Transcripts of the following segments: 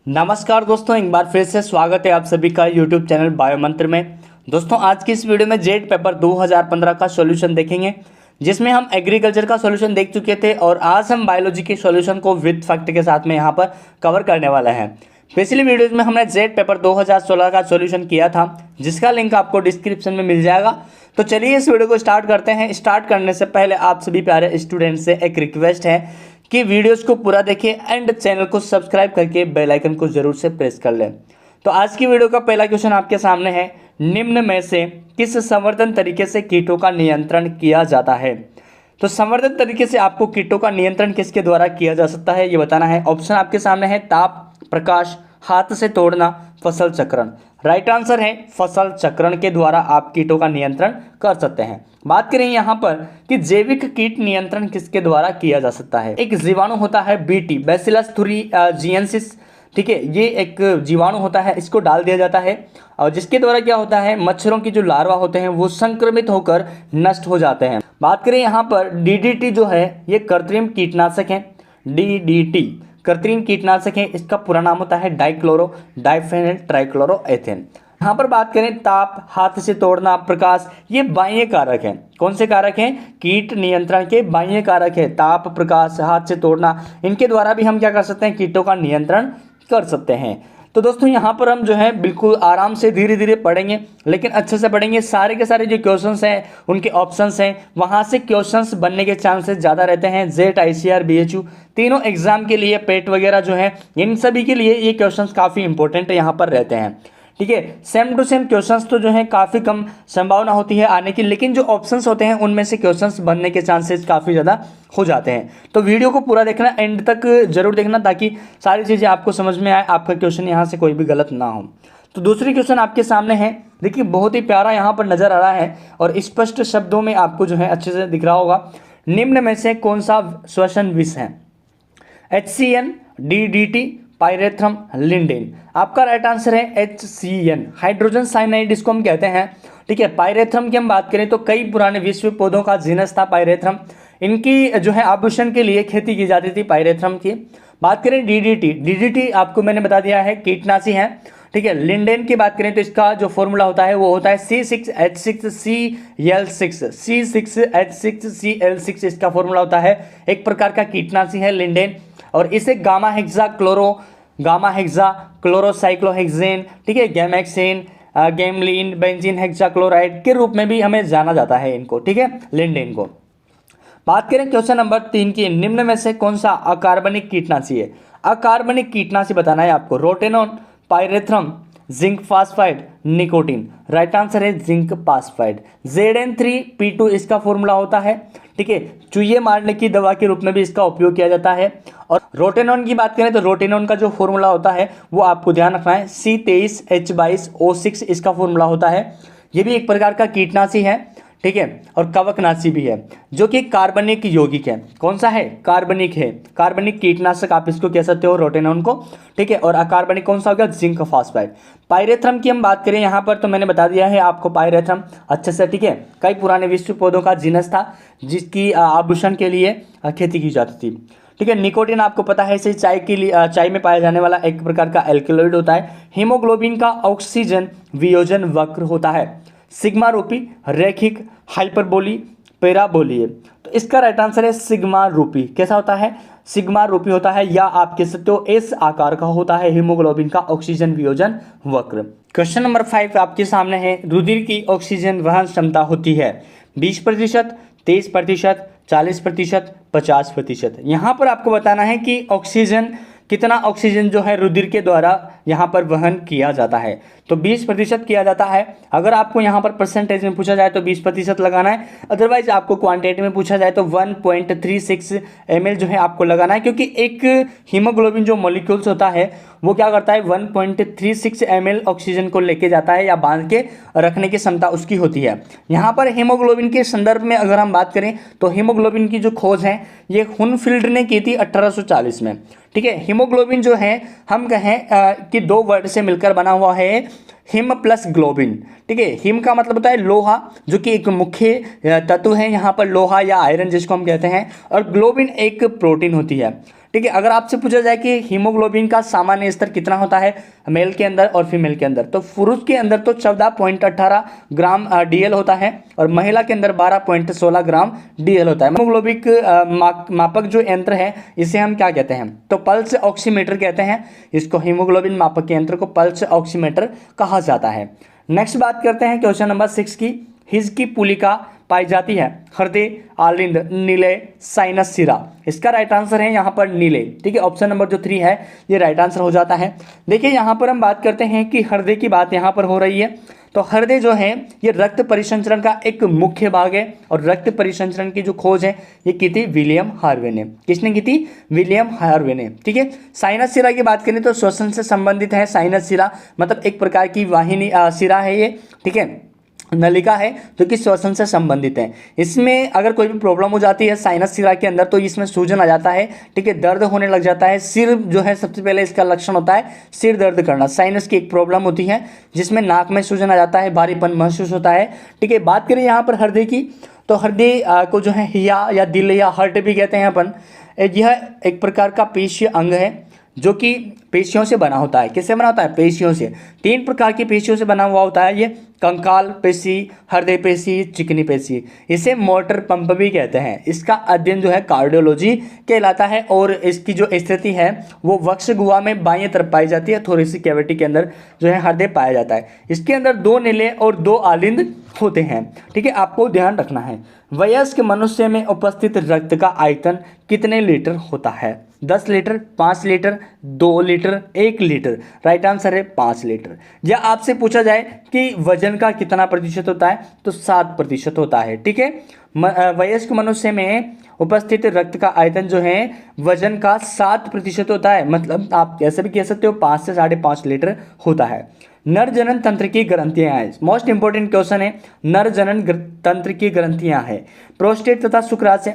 नमस्कार दोस्तों, एक बार फिर से स्वागत है आप सभी का यूट्यूब चैनल बायोमंत्र में। दोस्तों आज की इस वीडियो में जेट पेपर 2015 का सॉल्यूशन देखेंगे, जिसमें हम एग्रीकल्चर का सॉल्यूशन देख चुके थे और आज हम बायोलॉजी के सॉल्यूशन को विद फैक्ट के साथ में यहाँ पर कवर करने वाले हैं। पिछली वीडियोज में हमने जेट पेपर 2016 का सॉल्यूशन किया था, जिसका लिंक आपको डिस्क्रिप्शन में मिल जाएगा। तो चलिए इस वीडियो को स्टार्ट करते हैं। स्टार्ट करने से पहले आप सभी प्यारे स्टूडेंट से एक रिक्वेस्ट है कि वीडियोस को पूरा देखें एंड चैनल को सब्सक्राइब करके बेल आइकन को जरूर से प्रेस कर लें। तो आज की वीडियो का पहला क्वेश्चन आपके सामने है, निम्न में से किस संवर्धन तरीके से कीटों का नियंत्रण किया जाता है। तो संवर्धन तरीके से आपको कीटों का नियंत्रण किसके द्वारा किया जा सकता है ये बताना है। ऑप्शन आपके सामने है ताप, प्रकाश, हाथ से तोड़ना, फसल चक्रण। राइट आंसर है फसल चक्रण के द्वारा आप कीटों का नियंत्रण कर सकते हैं। बात करें यहाँ पर कि जैविक कीट नियंत्रण किसके द्वारा किया जा सकता है। एक जीवाणु होता है बीटी, बैसिलस थुरिंजिएंसिस, ठीक है, ये एक जीवाणु होता है, इसको डाल दिया जाता है और जिसके द्वारा क्या होता है, मच्छरों की जो लार्वा होते हैं वो संक्रमित होकर नष्ट हो जाते हैं। बात करें यहाँ पर डीडीटी जो है ये कृत्रिम कीटनाशक है। डीडीटी कृत्रिम कीटनाशक है, इसका पूरा नाम होता है डाइक्लोरो डाइफेनिल ट्राइक्लोरोएथेन। यहाँ पर बात करें ताप, हाथ से तोड़ना, प्रकाश, ये बाह्य कारक हैं। कौन से कारक हैं? कीट नियंत्रण के बाह्य कारक है। ताप, प्रकाश, हाथ से तोड़ना, इनके द्वारा भी हम क्या कर सकते हैं, कीटों का नियंत्रण कर सकते हैं। तो दोस्तों यहाँ पर हम जो है बिल्कुल आराम से धीरे धीरे पढ़ेंगे, लेकिन अच्छे से पढ़ेंगे। सारे के सारे जो क्वेश्चंस हैं उनके ऑप्शंस हैं, वहाँ से क्वेश्चंस बनने के चांसेस ज़्यादा रहते हैं। जेट, आईसीआर, बीएचयू तीनों एग्जाम के लिए, पेट वगैरह जो है इन सभी के लिए ये क्वेश्चंस काफ़ी इंपॉर्टेंट यहाँ पर रहते हैं। ठीक है, सेम टू सेम क्वेश्चंस तो जो है काफ़ी कम संभावना होती है आने की, लेकिन जो ऑप्शंस होते हैं उनमें से क्वेश्चंस बनने के चांसेस काफ़ी ज़्यादा हो जाते हैं। तो वीडियो को पूरा देखना, एंड तक जरूर देखना, ताकि सारी चीज़ें आपको समझ में आए, आपका क्वेश्चन यहाँ से कोई भी गलत ना हो। तो दूसरी क्वेश्चन आपके सामने है, देखिए बहुत ही प्यारा यहाँ पर नज़र आ रहा है और स्पष्ट शब्दों में आपको जो है अच्छे से दिख रहा होगा। निम्न में से कौन सा श्वसन विष है? HCN, DDT, pyrethrum, lindane. आपका राइट आंसर है HCN, हाइड्रोजन साइनाइड इसको हम कहते हैं। ठीक है, पायरेथ्रम की हम बात करें तो कई पुराने विश्व पौधों का जीनस था पायरेथ्रम। इनकी जो है आभूषण के लिए खेती की जाती थी पायरेथ्रम की। बात करें DDT आपको मैंने बता दिया है कीटनाशी है। ठीक है, लिंडेन की बात करें तो इसका जो फॉर्मूला होता है वो होता है C6H6Cl6। C6H6Cl6 इसका फॉर्मूला होता है, एक प्रकार का कीटनाशी है लिंडेन, और इसे गामा हेक्सा क्लोरोसाइक्लोहेक्सेन, ठीक है, गैमेक्सेन, गैमलिन, बेंजीन हेक्साक्लोराइड के रूप में भी हमें जाना जाता है इनको। ठीक है, लिंडेन को। बात करें क्वेश्चन नंबर 3 की, निम्न में से कौन सा अकार्बनिक कीटनाशी है? अकार्बनिक कीटनाशी बताना है आपको। रोटेनॉन, pyrethrum, zinc phosphide, nicotine. Right answer है जिंक फास्फाइड। ZN3P2 इसका फॉर्मूला होता है। ठीक है, चूहे मारने की दवा के रूप में भी इसका उपयोग किया जाता है। और रोटेनॉन की बात करें तो रोटेनॉन का जो फॉर्मूला होता है वो आपको ध्यान रखना है, C23H22O6 इसका फॉर्मूला होता है। ये भी एक प्रकार का कीटनाशी है। ठीक है, और कवकनाशी भी है, जो कि कार्बनिक यौगिक है। कौन सा है? कार्बनिक है। कार्बनिक कीटनाशक आप इसको कह सकते हो, रोटेनॉन को। ठीक है, और अकार्बनिक कौन सा हो गया? Zinc phosphide. पायरेथ्रम की हम बात करें यहाँ पर तो मैंने बता दिया है आपको पायरेथ्रम अच्छे से। ठीक है, कई पुराने विश्व पौधों का जीनस था जिसकी आभूषण के लिए खेती की जाती थी। ठीक है, निकोटीन आपको पता है, इसे चाय के लिए, चाय में पाया जाने वाला एक प्रकार का एल्कलॉइड होता है। हीमोग्लोबिन का ऑक्सीजन वियोजन वक्र होता है सिग्मा रूपी, रैखिक, हाइपरबोली, पैराबोली। तो इसका राइट आंसर है सिग्मा रूपी। कैसा होता है? सिग्मा रूपी होता है, या आप कह सकते हो एस आकार का होता है हीमोग्लोबिन का ऑक्सीजन वियोजन वक्र। क्वेश्चन नंबर 5 आपके सामने है, रुधिर की ऑक्सीजन वहन क्षमता होती है 20%, 23%, 40%, 50%। यहाँ पर आपको बताना है कि ऑक्सीजन, कितना ऑक्सीजन जो है रुधिर के द्वारा यहाँ पर वहन किया जाता है। तो 20% किया जाता है। अगर आपको यहाँ पर परसेंटेज में पूछा जाए तो 20% लगाना है, अदरवाइज आपको क्वांटिटी में पूछा जाए तो 1.36 ml जो है आपको लगाना है, क्योंकि एक हीमोग्लोबिन जो मॉलिक्यूल्स होता है वो क्या करता है, 1.36 ml ऑक्सीजन को लेके जाता है, या बांध के रखने की क्षमता उसकी होती है। यहाँ पर हीमोग्लोबिन के संदर्भ में अगर हम बात करें तो हीमोग्लोबिन की जो खोज है ये हुनफील्ड ने की थी 1840 में। ठीक है, हीमोग्लोबिन जो है हम कहें कि 2 वर्ड से मिलकर बना हुआ है, हिम प्लस ग्लोबिन। ठीक है, हिम का मतलब होता है लोहा, जो कि एक मुख्य तत्व है यहाँ पर, लोहा या आयरन जिसको हम कहते हैं, और ग्लोबिन एक प्रोटीन होती है। ठीक है। अगर आपसे पूछा जाए कि हीमोग्लोबिन का सामान्य स्तर कितना होता है मेल के अंदर और फीमेल के अंदर, तो पुरुष के अंदर तो 14.18 ग्राम डीएल होता है और महिला के अंदर 12.16 ग्राम डीएल होता है। हीमोग्लोबिक मापक जो यंत्र है इसे हम क्या कहते हैं, तो पल्स ऑक्सीमीटर कहते हैं इसको। हीमोग्लोबिन मापक यंत्र को पल्स ऑक्सीमीटर कहा जाता है। नेक्स्ट बात करते हैं क्वेश्चन नंबर 6 की। हिज की पुलिका पाई जाती है हृदय, आलिंद, नीले, साइनस सिरा। इसका राइट आंसर है यहाँ पर नीले। ठीक है, ऑप्शन नंबर जो 3 है ये राइट आंसर हो जाता है। देखिए यहाँ पर हम बात करते हैं कि हृदय की बात यहाँ पर हो रही है, तो हृदय जो है ये रक्त परिसंचरण का एक मुख्य भाग है और रक्त परिसंचरण की जो खोज है ये की थी विलियम हार्वे ने। किसने की थी? विलियम हार्वे ने। ठीक है, साइनस सिरा की बात करें तो श्वसन से संबंधित है। साइनस सिरा मतलब एक प्रकार की वाहिनी सिरा है ये, ठीक है, नलिका है जो कि श्वसन से संबंधित है। इसमें अगर कोई भी प्रॉब्लम हो जाती है साइनस सिरा के अंदर तो इसमें सूजन आ जाता है, ठीक है, दर्द होने लग जाता है। सिर जो है सबसे पहले इसका लक्षण होता है सिर दर्द करना। साइनस की एक प्रॉब्लम होती है जिसमें नाक में सूजन आ जाता है, भारीपन महसूस होता है। ठीक है, बात करें यहाँ पर हृदय की, तो हृदय को जो है हिया या दिल या हार्ट भी कहते हैं अपन। यह एक प्रकार का पेशीय अंग है जो कि पेशियों से बना होता है। किससे बना होता है? पेशियों से। 3 प्रकार की पेशियों से बना हुआ होता है ये, कंकाल पेशी, हृदय पेशी, चिकनी पेशी। इसे मोटर पंप भी कहते हैं। इसका अध्ययन जो है कार्डियोलॉजी कहलाता है और इसकी जो स्थिति है वो वक्ष गुहा में बाईं तरफ पाई जाती है। थोड़ी सी कैविटी के अंदर जो है हृदय पाया जाता है। इसके अंदर 2 नीले और 2 आलिंद होते हैं। ठीक है, आपको ध्यान रखना है। वयस्क मनुष्य में उपस्थित रक्त का आयतन कितने लीटर होता है? 10 litre, 5 litre, 2 litre, 1 litre. Right answer है 5 लीटर। या आपसे पूछा जाए कि वजन का कितना प्रतिशत होता है, तो 7% होता है। ठीक है, वयस्क मनुष्य में उपस्थित रक्त का आयतन जो है वजन का 7% होता है। मतलब आप ऐसे भी कह सकते हो 5 से 5.5 लीटर होता है। नर जनन तंत्र की ग्रंथियां हैं, मोस्ट इंपॉर्टेंट क्वेश्चन है। नर जनन तंत्र की ग्रंथियां हैं प्रोस्टेट तथा शुक्राशय,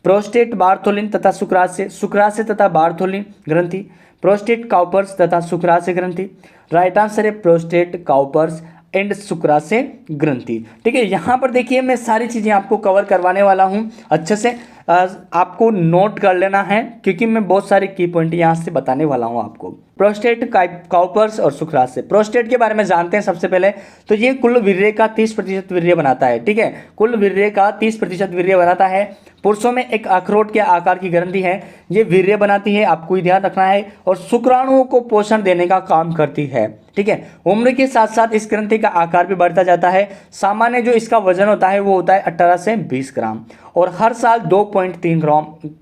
प्रोस्टेट बार्थोलिन तथा शुक्राशय, शुक्राशय तथा बार्थोलिन ग्रंथि, प्रोस्टेट काउपर्स तथा शुक्राशय ग्रंथि। राइट आंसर है प्रोस्टेट काउपर्स एंड शुक्राशय ग्रंथि। ठीक है, यहाँ पर देखिए मैं सारी चीज़ें आपको कवर करवाने वाला हूँ, अच्छे से आपको नोट कर लेना है क्योंकि मैं बहुत सारे की पॉइंट यहाँ से बताने वाला हूँ आपको। प्रोस्टेट, काउपर्स और शुक्राशय। प्रोस्टेट के बारे में जानते हैं सबसे पहले, तो ये कुल वीर्य का 30% वीर्य बनाता है। ठीक है, कुल वीर्य का 30% वीर्य बनाता है। पुरुषों में एक अखरोट के आकार की ग्रंथि है, ये वीर्य बनाती है, आपको ध्यान रखना है, और शुक्राणुओं को पोषण देने का काम करती है। ठीक है, उम्र के साथ साथ इस ग्रंथि का आकार भी बढ़ता जाता है। सामान्य जो इसका वजन होता है वो होता है 18 से 20 ग्राम और हर साल 2.3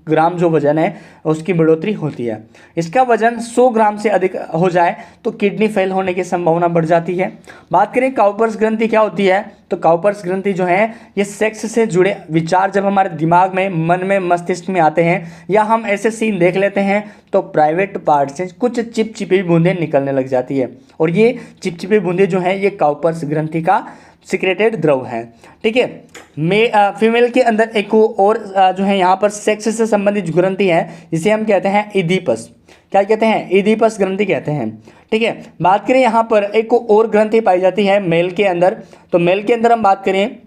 ग्राम जो वजन है उसकी बढ़ोतरी होती है। इसका वजन 100 ग्राम से अधिक हो जाए तो किडनी फेल होने की संभावना बढ़ जाती है। बात करें काउपर्स ग्रंथि क्या होती है, तो काउपर्स ग्रंथि जो है ये सेक्स से जुड़े विचार जब हमारे दिमाग में, मन में, मस्तिष्क में आते हैं या हम ऐसे सीन देख लेते हैं तो प्राइवेट पार्ट से कुछ चिपचिपी बूंदें निकलने लग जाती है और ये चिपचिपी बूंदें जो हैं ये काउपर्स ग्रंथि का सिक्रेटेड द्रव है। ठीक है, फीमेल के अंदर एक और जो है यहाँ पर सेक्स से संबंधित ग्रंथि है जिसे हम कहते हैं इदीपस। क्या कहते हैं? इदीपस ग्रंथि कहते हैं। ठीक है, बात करें यहाँ पर एक और ग्रंथि पाई जाती है मेल के अंदर, तो मेल के अंदर हम बात करें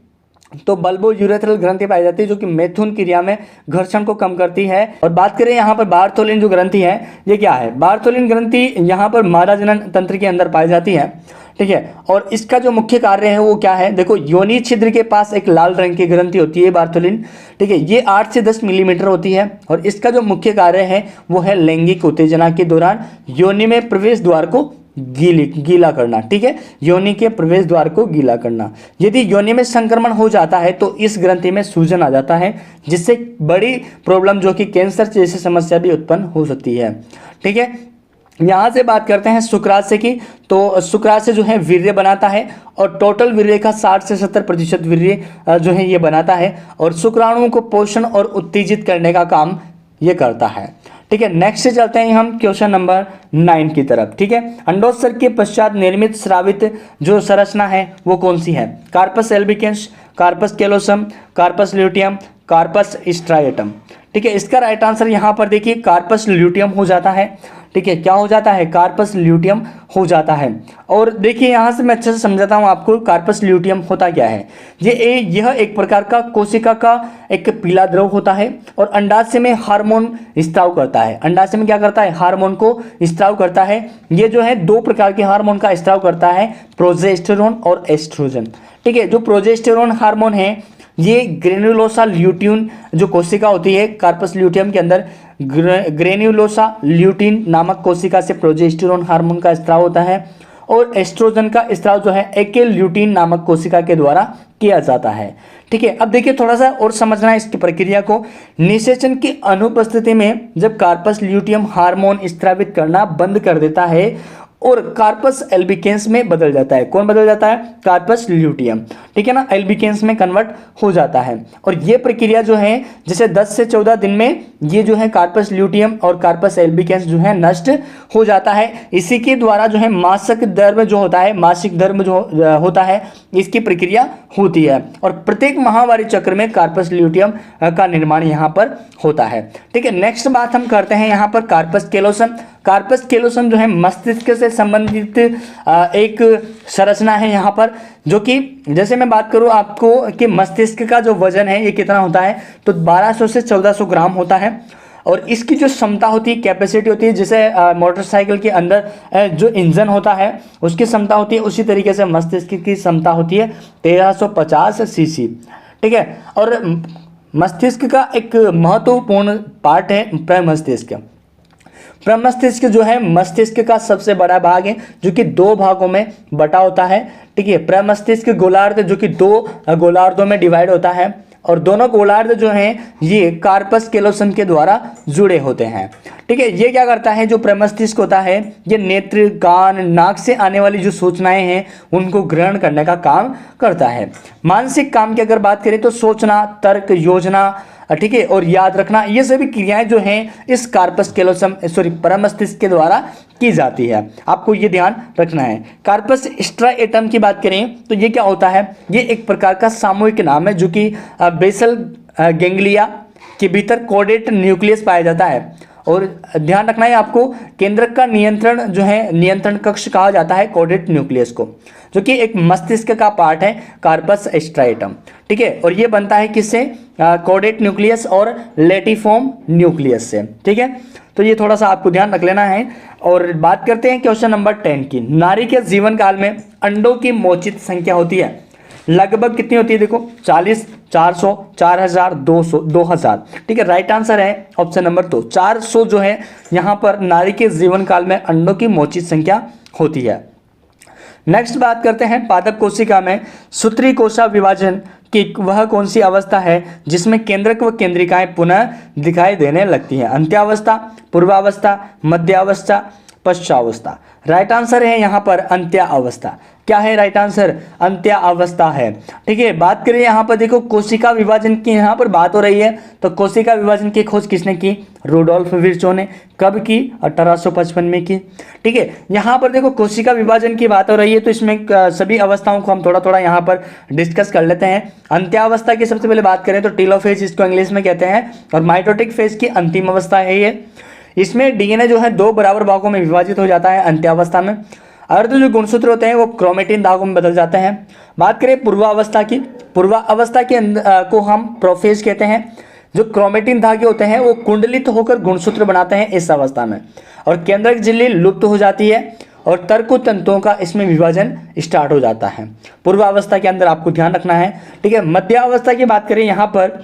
तो बल्बो यूरेथ्रल ग्रंथि पाई जाती है जो कि मैथुन क्रिया में घर्षण को कम करती है। और बात करें यहाँ पर बार्थोलिन जो ग्रंथि है ये क्या है? बार्थोलिन ग्रंथि यहाँ पर मादा जनन तंत्र के अंदर पाई जाती है। ठीक है, और इसका जो मुख्य कार्य है वो क्या है? देखो, योनि छिद्र के पास एक लाल रंग की ग्रंथि होती है बार्थोलिन। ठीक है, ये 8 से 10 मिलीमीटर होती है और इसका जो मुख्य कार्य है वो है लैंगिक उत्तेजना के दौरान योनि में प्रवेश द्वार को गीला करना। ठीक है, योनि के प्रवेश द्वार को गीला करना। यदि योनि में संक्रमण हो जाता है तो इस ग्रंथि में सूजन आ जाता है जिससे बड़ी प्रॉब्लम जो कि कैंसर जैसी समस्या भी उत्पन्न हो सकती है। ठीक है, यहाँ से बात करते हैं शुक्राशय की, तो शुक्राशय जो है वीर्य बनाता है और टोटल वीर्य का 60 से 70% वीर्य जो है ये बनाता है और शुक्राणुओं को पोषण और उत्तेजित करने का काम ये करता है। ठीक है, नेक्स्ट से चलते हैं हम क्वेश्चन नंबर 9 की तरफ। ठीक है, अंडोत्सर्ग के पश्चात निर्मित स्रावित जो संरचना है वो कौन सी है? Corpus albicans, corpus callosum, corpus luteum, corpus striatum. ठीक है, इसका राइट आंसर यहाँ पर देखिए कार्पस ल्यूटियम हो जाता है। ठीक है, क्या हो जाता है, कार्पस ल्यूटियम हो जाता है। और देखिए यहाँ से मैं अच्छे से समझाता हूँ आपको कार्पस ल्यूटियम होता क्या है। यह एक प्रकार का कोशिका का एक पीला द्रव होता है और अंडाशय में हार्मोन स्त्राव करता है। अंडाशय में क्या करता है, हार्मोन को स्त्राव करता है। ये जो है दो प्रकार के हार्मोन का स्त्राव करता है, प्रोजेस्टेरोन और एस्ट्रोजन। ठीक है, जो प्रोजेस्टेरोन हार्मोन है ये ग्रेन्युलोसा ल्यूटिन जो कोशिका होती है कार्पस ल्यूटियम के अंदर, ग्रेन्युलोसा ल्यूटिन नामक कोशिका से प्रोजेस्टेरोन हार्मोन का स्त्राव होता है और एस्ट्रोजन का स्त्राव जो है एके ल्यूटिन नामक कोशिका के द्वारा किया जाता है। ठीक है, अब देखिए थोड़ा सा और समझना है इसकी प्रक्रिया को। निषेचन की अनुपस्थिति में जब कार्पस ल्यूटियम हार्मोन स्त्रावित करना बंद कर देता है और कार्पस एल्बिकेंस में बदल जाता है। कौन बदल जाता है, कार्पस ल्यूटियम। ठीक है ना, एल्बिकेंस में कन्वर्ट हो जाता है। और ये प्रक्रिया जो है जैसे 10 से 14 दिन में ये जो है कार्पस ल्यूटियम और कार्पस एल्बिकेंस जो है नष्ट हो जाता है। इसी के द्वारा जो है मासिक धर्म जो होता है, मासिक धर्म जो होता है, इसकी प्रक्रिया होती है। और प्रत्येक माहवारी चक्र में कार्पस ल्यूटियम का निर्माण यहाँ पर होता है। ठीक है, नेक्स्ट बात हम करते हैं यहाँ पर कार्पस कैलोसम। कार्पस कैलोसम जो है मस्तिष्क से संबंधित एक संरचना है यहाँ पर, जो कि जैसे मैं बात करूँ आपको कि मस्तिष्क का जो वजन है ये कितना होता है, तो 1200 से 1400 ग्राम होता है। और इसकी जो क्षमता होती है, कैपेसिटी होती है, जैसे मोटरसाइकिल के अंदर जो इंजन होता है उसकी क्षमता होती है, उसी तरीके से मस्तिष्क की क्षमता होती है 1350 सीसी। ठीक है, और मस्तिष्क का एक महत्वपूर्ण पार्ट है प्रमस्तिष्क। प्रमस्तिष्क जो है मस्तिष्क का सबसे बड़ा भाग है जो कि दो भागों में बटा होता है। ठीक है, प्रमस्तिष्क गोलार्ध जो कि दो गोलार्धों में डिवाइड होता है और दोनों गोलार्ध जो हैं ये कार्पस कैलोसम के द्वारा जुड़े होते हैं। ठीक है, ये क्या करता है, जो प्रमस्तिष्क होता है ये नेत्र, कान, नाक से आने वाली जो सूचनाएं हैं उनको ग्रहण करने का काम करता है। मानसिक काम की अगर बात करें तो सोचना, तर्क, योजना, ठीक है, और याद रखना, ये सभी क्रियाएं जो हैं इस कार्पस कैलोसम प्रमस्तिष्क के द्वारा की जाती है। आपको ये ध्यान रखना है। कार्पस स्ट्राएटम की बात करें तो ये क्या होता है, ये एक प्रकार का सामूहिक नाम है जो कि बेसल गैंग्लिया के भीतर कोडेट न्यूक्लियस पाया जाता है। और ध्यान रखना है आपको, केंद्रक का नियंत्रण जो है नियंत्रण कक्ष कहा जाता है कोडेट न्यूक्लियस को, जो कि एक मस्तिष्क का पार्ट है कार्पस स्ट्राएटम। ठीक है, और ये बनता है किससे, कोडेट न्यूक्लियस और लेटिफॉर्म न्यूक्लियस से। ठीक है, तो ये थोड़ा सा आपको ध्यान रख लेना है। और बात करते हैं क्वेश्चन नंबर 10 की। नारी के जीवन काल में अंडों की मोचित संख्या होती है लगभग कितनी होती है, देखो 40, 400, 4000, 200, 2000। ठीक है, राइट आंसर है ऑप्शन नंबर 2, 400 जो है यहाँ पर नारी के जीवन काल में अंडों की मोचित संख्या होती है। नेक्स्ट बात करते हैं पादप कोशिका में सूत्री कोशा विभाजन की वह कौन सी अवस्था है जिसमें केंद्रक व केंद्रिकाएं पुनः दिखाई देने लगती हैं। अंत्यावस्था, पूर्वावस्था, मध्यावस्था, पश्चावस्था। राइट आंसर है यहाँ पर अंत्यावस्था। क्या है राइट आंसर, अंत्यावस्था है। ठीक है, बात करें यहाँ पर देखो कोशिका विभाजन की यहाँ पर बात हो रही है, तो कोशिका विभाजन की खोज किसने की, रुडोल्फ विर्चो ने। कब की, 1855 में की। ठीक है, यहाँ पर देखो कोशिका विभाजन की बात हो रही है तो इसमें सभी अवस्थाओं को हम थोड़ा थोड़ा यहाँ पर डिस्कस कर लेते हैं। अंत्यावस्था की सबसे पहले बात करें तो टेलोफेज इसको इंग्लिश में कहते हैं, और माइटोटिक फेज की अंतिम अवस्था है ये। इसमें डीएनए जो है 2 बराबर भागों में विभाजित हो जाता है अंत्यावस्था में। अर्ध जो गुणसूत्र होते हैं वो क्रोमेटिन धागों में बदल जाते हैं। बात करें पूर्वावस्था की, पूर्वावस्था के को हम प्रोफेज कहते हैं। जो क्रोमेटिन धागे होते हैं वो कुंडलित होकर गुणसूत्र बनाते हैं इस अवस्था में, और केंद्रक झिल्ली लुप्त हो जाती है और तर्क तंतुओं का इसमें विभाजन स्टार्ट हो जाता है पूर्वावस्था के अंदर, आपको ध्यान रखना है। ठीक है, मध्यावस्था की बात करें, यहाँ पर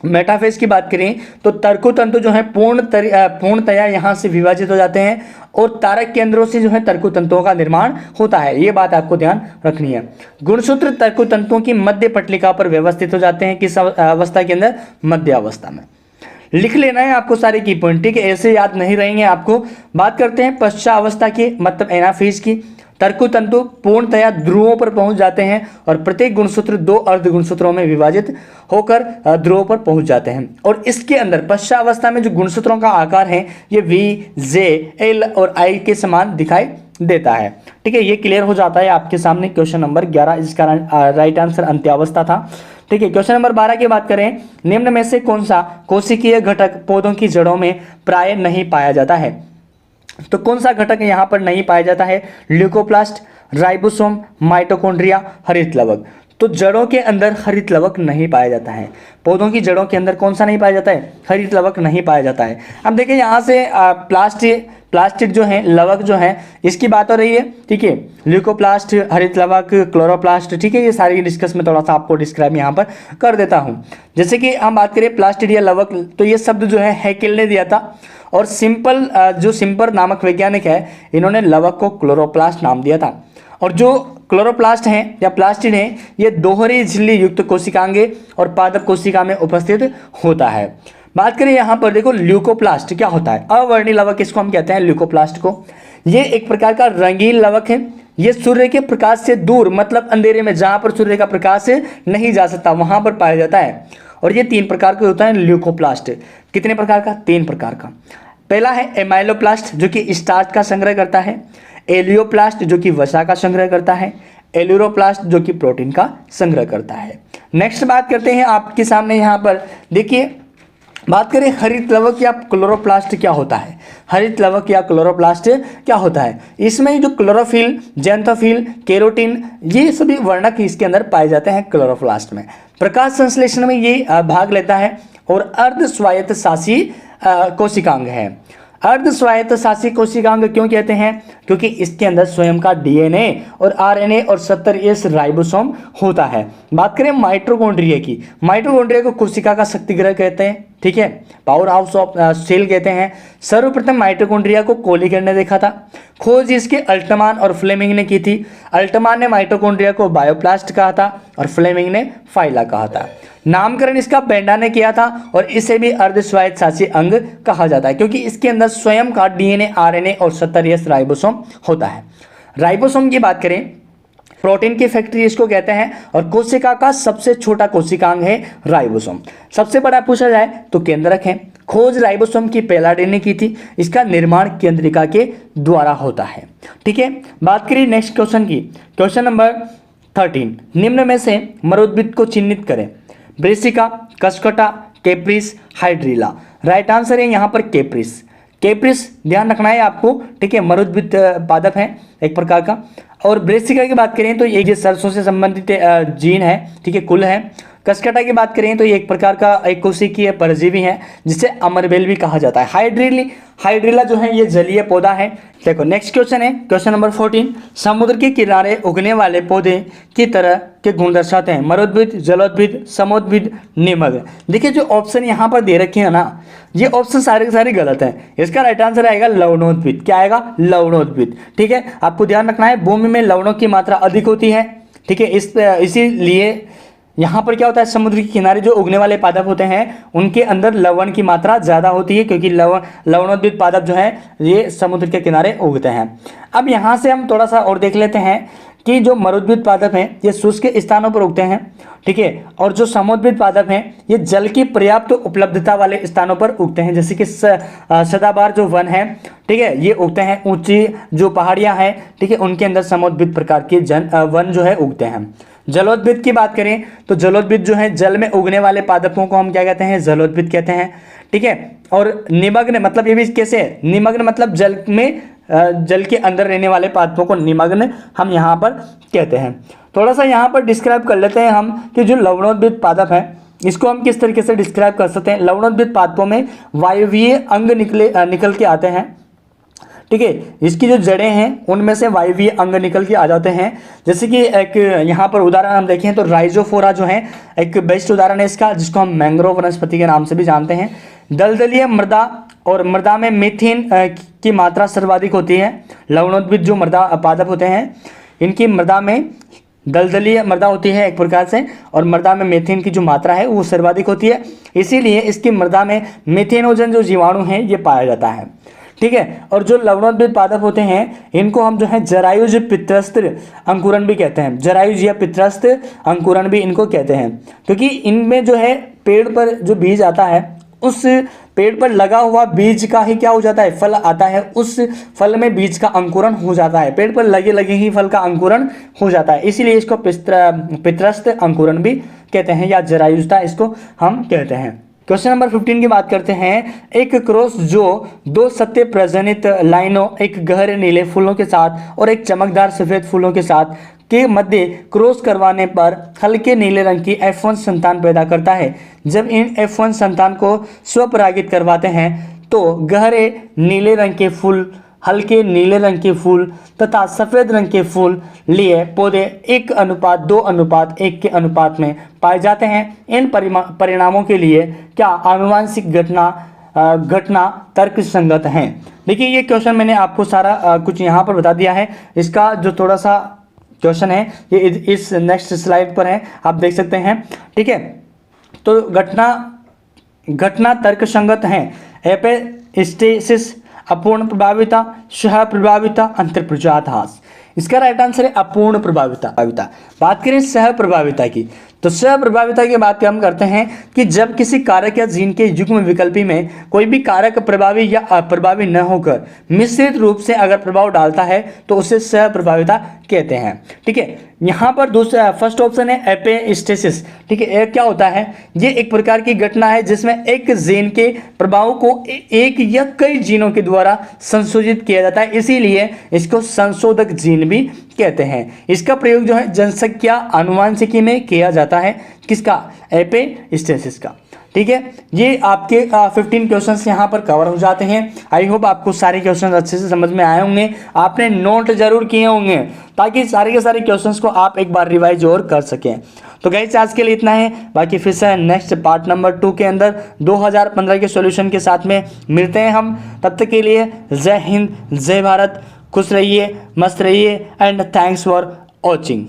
मेटाफेज की बात करें तो तर्क तंतु जो है पूर्णतया यहाँ से विभाजित हो जाते हैं और तारक केंद्रों से जो है तर्क तंतुओं का निर्माण होता है। ये बात आपको ध्यान रखनी है। गुणसूत्र तर्क तंतुओं की मध्य पटलिका पर व्यवस्थित हो जाते हैं किस अवस्था के अंदर, मध्यावस्था में। लिख लेना है आपको सारे की पॉइंट, ठीक है, ऐसे याद नहीं रहेंगे आपको। बात करते हैं पश्चावस्था की, मतलब एनाफेज की। तर्क तंतु पूर्णतया ध्रुवों पर पहुंच जाते हैं और प्रत्येक गुणसूत्र 2 अर्ध गुणसूत्रों में विभाजित होकर ध्रुवों पर पहुंच जाते हैं। और इसके अंदर पश्चावस्था में जो गुणसूत्रों का आकार है ये V, J, L और I के समान दिखाई देता है। ठीक है, ये क्लियर हो जाता है आपके सामने क्वेश्चन नंबर 11, इसका राइट आंसर अंत्यावस्था था। ठीक है, क्वेश्चन नंबर 12 की बात करें, निम्न में से कौन सा कोशिकीय घटक पौधों की जड़ों में प्राय नहीं पाया जाता है। तो कौन सा घटक यहाँ पर नहीं पाया जाता है? ल्यूकोप्लास्ट, राइबोसोम, माइटोकॉन्ड्रिया, हरित लवक। तो जड़ों के अंदर हरित लवक नहीं पाया जाता है। पौधों की जड़ों के अंदर कौन सा नहीं पाया जाता है? हरित लवक नहीं पाया जाता है। अब देखिए यहाँ से प्लास्टिक जो है, लवक जो है, इसकी बात हो रही है, ठीक है। ल्यूकोप्लास्ट, हरित लवक, क्लोरोप्लास्ट, ठीक है, ये सारी डिस्कस में थोड़ा सा आपको डिस्क्राइब यहाँ पर कर देता हूँ। जैसे कि हम बात करें प्लास्टिड या लवक, तो ये शब्द जो है हैकेल ने दिया था, और जो सिम्पर नामक वैज्ञानिक है, इन्होंने लवक को क्लोरोप्लास्ट नाम दिया था। और जो क्लोरोप्लास्ट हैं या प्लास्टिड हैं, ये दोहरी झिल्ली युक्त कोशिकांगे और पादप कोशिका में उपस्थित होता है। बात करें यहाँ पर देखो ल्यूकोप्लास्ट क्या होता है? अवर्णी लवक इसको हम कहते हैं, ल्यूकोप्लास्ट को। ये एक प्रकार का रंगीन लवक है। ये सूर्य के प्रकाश से दूर, मतलब अंधेरे में जहाँ पर सूर्य का प्रकाश नहीं जा सकता वहाँ पर पाया जाता है। और ये 3 प्रकार के होता है ल्यूकोप्लास्ट। कितने प्रकार का? 3 प्रकार का। पहला है एमाइलोप्लास्ट जो कि स्टार्च का संग्रह करता है, एलियोप्लास्ट जो कि वसा का संग्रह करता है, एल्यूरोप्लास्ट जो कि प्रोटीन का संग्रह करता है। नेक्स्ट बात करते हैं आपके सामने यहाँ पर, देखिए बात करें हरित लवक या क्लोरोप्लास्ट क्या होता है। हरित लवक या क्लोरोप्लास्ट क्या होता है? इसमें जो क्लोरोफिल, जेंथोफिल, केरोटीन, ये सभी वर्णक इसके अंदर पाए जाते हैं क्लोरोप्लास्ट में। प्रकाश संश्लेषण में ये भाग लेता है और अर्ध स्वायत्त शासी कोशिकांग है। अर्ध स्वायत्त शासी कोशिकांग क्यों कहते हैं? क्योंकि इसके अंदर स्वयं का डीएनए और आरएनए और 70S राइबोसोम होता है। बात करें माइटोकॉन्ड्रिया की, माइटोकॉन्ड्रिया को कोशिका का शक्तिगृह कहते हैं, ठीक है, पावर हाउस ऑफ सेल कहते हैं। सर्वप्रथम माइटोकॉन्ड्रिया को कोलिगर ने देखा था। खोज इसके अल्टमान और फ्लेमिंग ने की थी। अल्टमान ने माइटोकॉन्ड्रिया को बायोप्लास्ट कहा था और फ्लेमिंग ने फाइला कहा था। नामकरण इसका पेंडा ने किया था और इसे भी अर्धस्वायत्त शासी अंग कहा जाता है क्योंकि इसके अंदर स्वयं का डीएनए, आरएनए और 70S राइबोसोम होता है। राइबोसोम की बात करें, प्रोटीन की फैक्ट्री इसको कहते हैं और कोशिका का सबसे छोटा कोशिकांग है राइबोसोम। सबसे बड़ा पूछा जाए तो केंद्रक है। खोज राइबोसोम की पेलाडे ने की थी। इसका निर्माण केंद्रिका के द्वारा होता है, ठीक है। बात करिए नेक्स्ट क्वेश्चन की, क्वेश्चन नंबर 13, निम्न में से मरोद्भिद को चिन्हित करें। Brassica, Cuscuta, Capparis, Hydrilla. Right answer है यहाँ पर केप्रिस। केप्रिस ध्यान रखना है आपको, ठीक है, मरुद्भिद पादप है एक प्रकार का। और ब्रेसिका की बात करें तो ये सरसों से संबंधित जीन है, ठीक है, कुल है। कस्कटा की बात करें तो ये एक प्रकार का एक कोशिकीय परजीवी है जिसे अमरबेल भी कहा जाता है। हाइड्रिला जो है ये जलीय पौधा है। देखो नेक्स्ट क्वेश्चन है, क्वेश्चन नंबर 14, समुद्र के किनारे उगने वाले पौधे की तरह के गुण दर्शाते हैं। मरुद्भिद, जलोद्भिद, समोद्भिद, निमग्न। देखिए जो ऑप्शन यहाँ पर दे रखे हैं ना, ये ऑप्शन सारे के सारे गलत हैं। इसका राइट आंसर आएगा लवणोद्भिद। क्या आएगा? लवणोद्भिद, ठीक है। आपको ध्यान रखना है भूमि में लवणों की मात्रा अधिक होती है, ठीक है, इसीलिए यहाँ पर क्या होता है, समुद्र के किनारे जो उगने वाले पादप होते हैं उनके अंदर लवण की मात्रा ज़्यादा होती है क्योंकि लवणोद्भिद पादप जो है ये समुद्र के किनारे उगते हैं। अब यहाँ से हम थोड़ा सा और देख लेते हैं कि जो मरुद्भिद पादप हैं ये शुष्क स्थानों पर उगते हैं, ठीक है, और जो समोद्भिद पादप हैं ये जल की पर्याप्त उपलब्धता वाले स्थानों पर उगते हैं, जैसे कि सदाबहार जो वन है, ठीक है, ये उगते हैं। ऊंची जो पहाड़ियाँ हैं, ठीक है, उनके अंदर समोद्भिद प्रकार के वन जो है उगते हैं। जलोद्भिद की बात करें तो जलोद्भिद जो है जल में उगने वाले पादपों को हम क्या कहते हैं? जलोद्भिद कहते हैं, ठीक है। और निमग्न मतलब ये भी कैसे है? निमग्न मतलब जल के अंदर रहने वाले पादपों को निमग्न हम यहाँ पर कहते हैं। थोड़ा सा यहाँ पर डिस्क्राइब कर लेते हैं हम कि जो लवणोद्भिद पादप है इसको हम किस तरीके से डिस्क्राइब कर सकते हैं। लवणोद्भिद पादपों में वायवीय अंग निकल के आते हैं, ठीक है। इसकी जो जड़ें हैं उनमें से वायवीय अंग निकल के आ जाते हैं। जैसे कि एक यहाँ पर उदाहरण हम देखें तो राइजोफोरा जो है एक बेस्ट उदाहरण है इसका, जिसको हम मैंग्रोव वनस्पति के नाम से भी जानते हैं। दलदलीय मृदा और मृदा में मीथेन की मात्रा सर्वाधिक होती है। लवणोद्भिद जो मृदा पादप होते हैं इनकी मृदा में दलदलीय मृदा होती है एक प्रकार से, और मृदा में मीथेन की जो मात्रा है वो सर्वाधिक होती है, इसीलिए इसकी मृदा में मीथेनोजन जो जीवाणु हैं ये पाया जाता है, ठीक है। और जो लवणोद्भिद पादप होते हैं इनको हम जो है जरायुज पित्रस्थ अंकुरण भी कहते हैं। जरायुज या पित्रस्थ अंकुरण भी इनको कहते हैं क्योंकि इनमें जो है पेड़ पर जो बीज आता है उस पेड़ पर लगा हुआ बीज का ही क्या हो जाता है? फल आता है। उस फल में बीज का अंकुरण हो जाता है, पेड़ पर लगे लगे ही फल का अंकुरण हो जाता है, इसीलिए इसको पित्रस्थ अंकुरण भी कहते हैं या जरायुजता इसको हम कहते हैं। क्वेश्चन नंबर 15 की बात करते हैं। एक क्रॉस जो दो सत्य प्रजनित लाइनों, एक गहरे नीले फूलों के साथ और एक चमकदार सफेद फूलों के साथ के मध्य क्रॉस करवाने पर हल्के नीले रंग की F1 संतान पैदा करता है। जब इन F1 संतान को स्वपरागित करवाते हैं तो गहरे नीले रंग के फूल, हल्के नीले रंग के फूल तथा सफेद रंग के फूल लिए पौधे 1:2:1 के अनुपात में पाए जाते हैं। इन परिणामों के लिए क्या आनुवांशिक घटना तर्क संगत हैं? देखिए ये क्वेश्चन मैंने आपको सारा कुछ यहाँ पर बता दिया है। इसका जो थोड़ा सा क्वेश्चन है ये इस नेक्स्ट स्लाइड पर है, आप देख सकते हैं। ठीक है, तो घटना तर्क संगत है। एपिस्टेसिस, अपूर्ण प्रभाविता, सह प्रभाविता, अंतर प्रजातहास। इसका राइट आंसर है अपूर्ण प्रभाविता। बात करें सह प्रभाविता की, तो सह प्रभाविता की बात हम करते हैं कि जब किसी कारक या जीन के युग्म विकल्पी में कोई भी कारक प्रभावी या अप्रभावी न होकर मिश्रित रूप से अगर प्रभाव डालता है तो उसे सह प्रभाविता कहते हैं। ठीक है, यहाँ पर दूसरा फर्स्ट ऑप्शन है एपिस्टेसिस। ठीक है, ये क्या होता है? ये एक प्रकार की घटना है जिसमें एक जीन के प्रभाव को एक या कई जीनों के द्वारा संशोधित किया जाता है, इसीलिए इसको संशोधक जीन भी कहते हैं। इसका प्रयोग जो है जनसंख्या आनुवांशिकी में किया जाता है। किसका? एपिस्टेसिस का। ठीक है, ये आपके 15 क्वेश्चंस यहाँ पर कवर हो जाते हैं। आई होप आपको सारे क्वेश्चंस अच्छे से समझ में आए होंगे, आपने नोट जरूर किए होंगे ताकि सारे के सारे क्वेश्चंस को आप एक बार रिवाइज और कर सकें। तो गाइस आज के लिए इतना है, बाकी फिर से नेक्स्ट पार्ट नंबर 2 के अंदर 2015 के सॉल्यूशन के साथ में मिलते हैं हम। तब तक के लिए जय हिंद, जय भारत, खुश रहिए, मस्त रहिए एंड थैंक्स फॉर वॉचिंग।